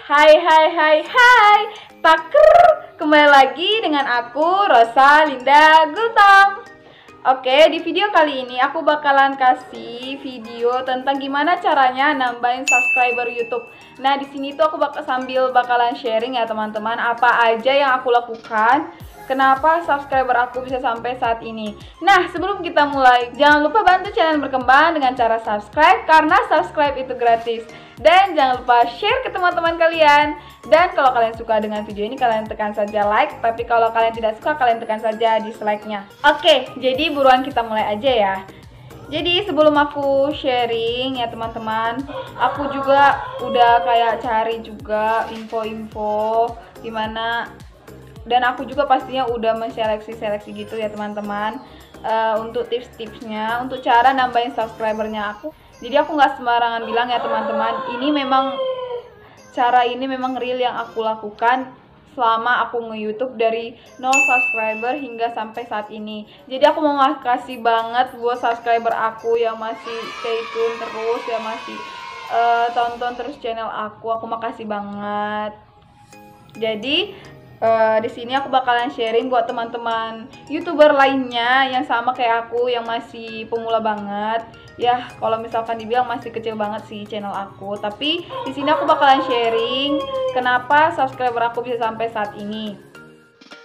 Hai, Taker, kembali lagi dengan aku Rosalinda Gultom. Oke, di video kali ini aku bakalan kasih video tentang gimana caranya nambahin subscriber YouTube. Nah, di sini tuh aku bakalan sharing ya teman-teman, apa aja yang aku lakukan, kenapa subscriber aku bisa sampai saat ini. Nah, sebelum kita mulai, jangan lupa bantu channel berkembang dengan cara subscribe, karena subscribe itu gratis. Dan jangan lupa share ke teman-teman kalian. Dan kalau kalian suka dengan video ini, kalian tekan saja like. Tapi kalau kalian tidak suka, kalian tekan saja dislike-nya. Oke, jadi buruan kita mulai aja ya. Jadi sebelum aku sharing ya teman-teman, aku juga udah kayak cari juga info-info gimana. Dan aku juga pastinya udah menseleksi-seleksi gitu ya teman-teman, untuk tips-tipsnya, untuk cara nambahin subscribernya aku. Jadi aku nggak sembarangan bilang ya teman-teman, cara ini memang real yang aku lakukan selama aku nge-YouTube dari 0 subscriber hingga sampai saat ini. Jadi aku mau kasih banget buat subscriber aku yang masih stay tune terus, yang masih tonton terus channel aku makasih banget. Jadi di sini aku bakalan sharing buat teman-teman YouTuber lainnya yang sama kayak aku, yang masih pemula banget. Ya, kalau misalkan dibilang masih kecil banget sih channel aku, tapi di sini aku bakalan sharing kenapa subscriber aku bisa sampai saat ini.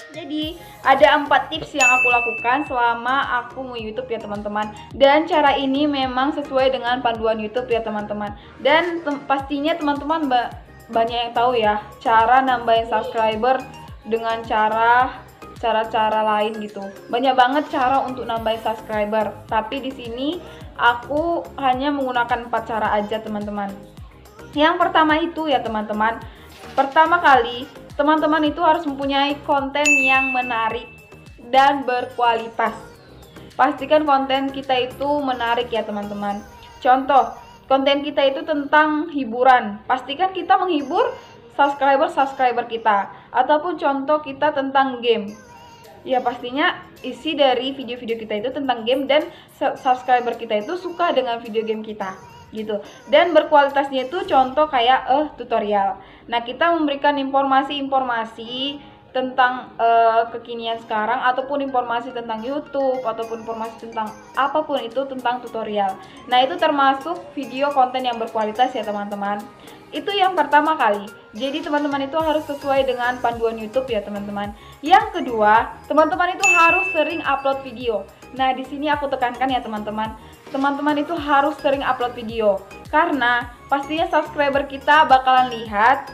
Jadi, ada 4 tips yang aku lakukan selama aku nge-YouTube ya teman-teman. Dan cara ini memang sesuai dengan panduan YouTube ya teman-teman. Dan pastinya teman-teman banyak yang tahu ya cara nambahin subscriber dengan cara lain gitu. Banyak banget cara untuk nambahin subscriber, tapi di sini aku hanya menggunakan 4 cara aja teman-teman. Yang pertama itu ya teman-teman, pertama kali teman-teman itu harus mempunyai konten yang menarik dan berkualitas. Pastikan konten kita itu menarik ya teman-teman. Contoh, konten kita itu tentang hiburan, pastikan kita menghibur subscriber kita. Ataupun contoh kita tentang game, ya pastinya isi dari video-video kita itu tentang game dan subscriber kita itu suka dengan video game kita gitu. Dan berkualitasnya itu contoh kayak tutorial. Nah, kita memberikan informasi-informasi tentang kekinian sekarang, ataupun informasi tentang YouTube, ataupun informasi tentang apapun itu tentang tutorial. Nah, itu termasuk video konten yang berkualitas ya teman-teman. Itu yang pertama kali. Jadi teman-teman itu harus sesuai dengan panduan YouTube ya teman-teman. Yang kedua, teman-teman itu harus sering upload video. Nah, di sini aku tekankan ya teman-teman. Teman-teman itu harus sering upload video, karena pastinya subscriber kita bakalan lihat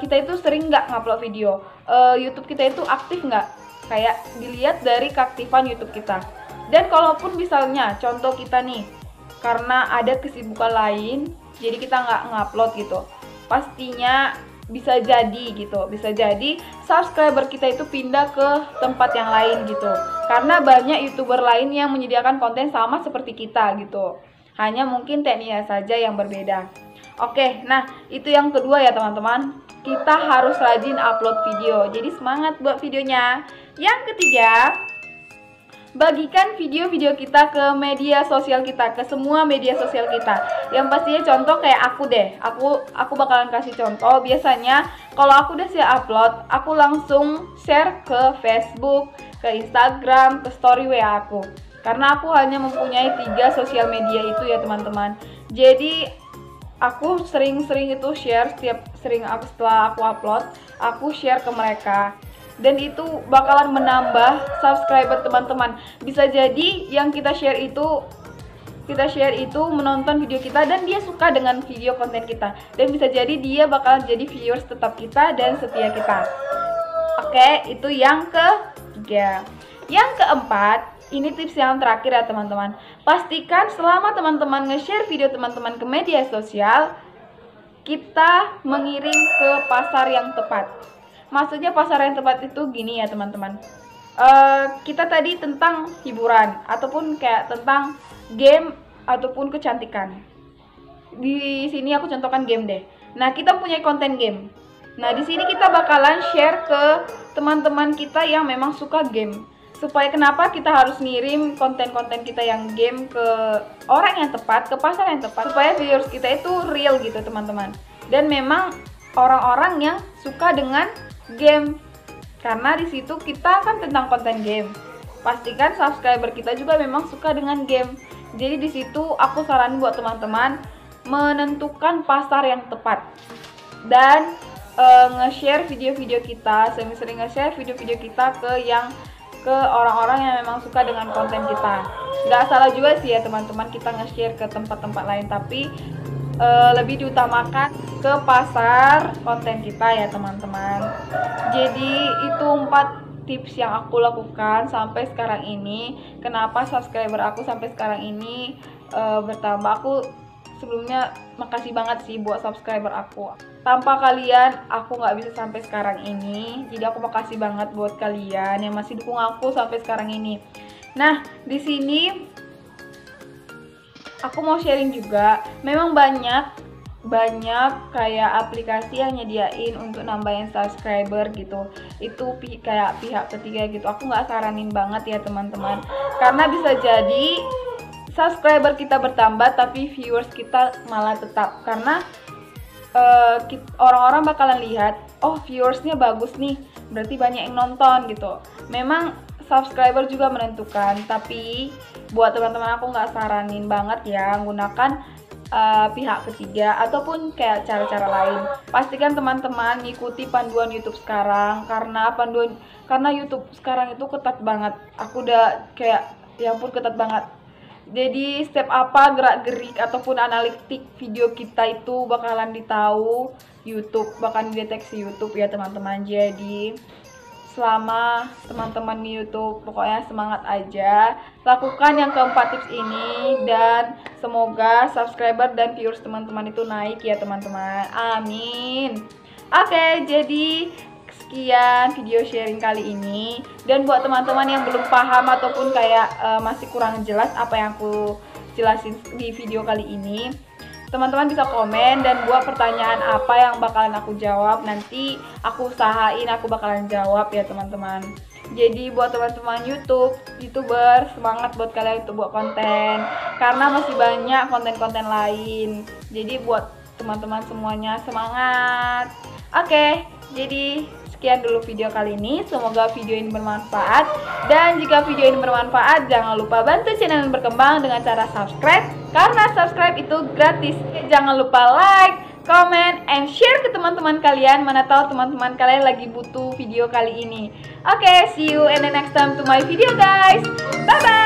kita itu sering nggak ngupload video. YouTube kita itu aktif nggak? Kayak dilihat dari keaktifan YouTube kita. Dan kalaupun misalnya contoh kita nih, karena ada kesibukan lain, jadi kita nggak ngupload gitu, pastinya bisa jadi subscriber kita itu pindah ke tempat yang lain gitu, karena banyak YouTuber lain yang menyediakan konten sama seperti kita gitu, hanya mungkin tekniknya saja yang berbeda. Oke, nah itu yang kedua ya teman-teman, kita harus rajin upload video, jadi semangat buat videonya. Yang ketiga, bagikan video-video kita ke media sosial kita, ke semua media sosial kita. Yang pastinya contoh kayak aku deh. Aku bakalan kasih contoh. Biasanya kalau aku udah siap upload, aku langsung share ke Facebook, ke Instagram, ke story WA aku. Karena aku hanya mempunyai 3 sosial media itu ya teman-teman. Jadi aku sering-sering itu share setelah aku upload, aku share ke mereka. Dan itu bakalan menambah subscriber teman-teman. Bisa jadi yang kita share itu menonton video kita dan dia suka dengan video konten kita. Dan bisa jadi dia bakalan jadi viewers tetap kita dan setia kita. Oke, itu yang ketiga. Yang keempat, ini tips yang terakhir ya teman-teman. Pastikan selama teman-teman nge-share video teman-teman ke media sosial, kita mengirim ke pasar yang tepat. Maksudnya pasar yang tepat itu gini ya teman-teman. Kita tadi tentang hiburan, ataupun kayak tentang game, ataupun kecantikan. Di sini aku contohkan game deh. Nah, kita punya konten game. Nah, di sini kita bakalan share ke teman-teman kita yang memang suka game. Supaya kenapa kita harus ngirim konten-konten kita yang game ke orang yang tepat, ke pasar yang tepat, supaya viewers kita itu real gitu teman-teman. Dan memang orang-orang yang suka dengan game. Karena di situ kita kan tentang konten game. Pastikan subscriber kita juga memang suka dengan game. Jadi di situ aku saranin buat teman-teman menentukan pasar yang tepat dan nge-share video-video kita, sering-sering nge-share video-video kita ke orang-orang yang memang suka dengan konten kita. Nggak salah juga sih ya teman-teman kita nge-share ke tempat-tempat lain, tapi lebih diutamakan ke pasar konten kita ya teman-teman. Jadi itu 4 tips yang aku lakukan sampai sekarang ini. Kenapa subscriber aku sampai sekarang ini bertambah. Aku sebelumnya makasih banget sih buat subscriber aku. Tanpa kalian aku nggak bisa sampai sekarang ini. Jadi aku makasih banget buat kalian yang masih dukung aku sampai sekarang ini. Nah, di sini aku mau sharing juga. Memang banyak kayak aplikasi yang nyediain untuk nambahin subscriber gitu. Itu kayak pihak ketiga gitu. Aku nggak saranin banget ya teman-teman, karena bisa jadi subscriber kita bertambah tapi viewers kita malah tetap. Karena orang-orang bakalan lihat, oh viewersnya bagus nih, berarti banyak yang nonton gitu. Memang subscriber juga menentukan, tapi buat teman-teman aku nggak saranin banget ya gunakan pihak ketiga ataupun kayak cara-cara lain. Pastikan teman-teman ngikuti panduan YouTube sekarang, karena YouTube sekarang itu ketat banget. Aku udah kayak ya ampun ketat banget. Jadi setiap apa gerak-gerik ataupun analitik video kita itu bakalan ditahu YouTube, bakalan dideteksi YouTube ya teman-teman. Jadi selama teman-teman di YouTube pokoknya semangat aja, lakukan yang keempat tips ini dan semoga subscriber dan viewers teman-teman itu naik ya teman-teman. Amin. Oke, jadi sekian video sharing kali ini. Dan buat teman-teman yang belum paham ataupun kayak masih kurang jelas apa yang aku jelasin di video kali ini, teman-teman bisa komen dan buat pertanyaan apa yang bakalan aku jawab. Nanti aku usahain aku bakalan jawab ya teman-teman. Jadi buat teman-teman YouTuber, semangat buat kalian untuk buat konten, karena masih banyak konten-konten lain. Jadi buat teman-teman semuanya semangat. Oke, jadi sekian dulu video kali ini. Semoga video ini bermanfaat. Dan jika video ini bermanfaat, jangan lupa bantu channel ini berkembang dengan cara subscribe, karena subscribe itu gratis. Jangan lupa like, comment, and share ke teman-teman kalian. Mana tahu teman-teman kalian lagi butuh video kali ini. Oke, see you in the next time to my video guys. Bye bye.